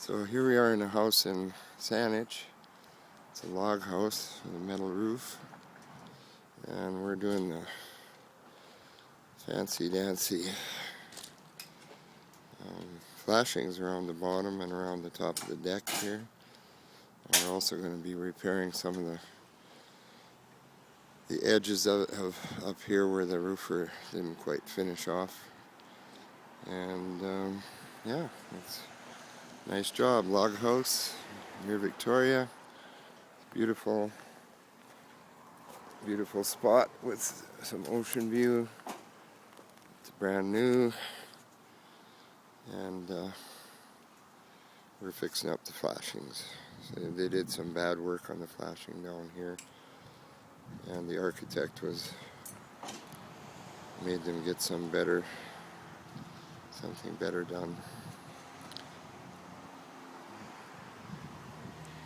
So here we are in a house in Saanich. It's a log house with a metal roof, and we're doing the fancy dancy flashings around the bottom and around the top of the deck here. And we're also going to be repairing some of the edges of up here where the roofer didn't quite finish off. And yeah, it's a nice job. Log house near Victoria. Beautiful spot with some ocean view. It's brand new, and we're fixing up the flashings. So they did some bad work on the flashing down here, and the architect made them get something better done.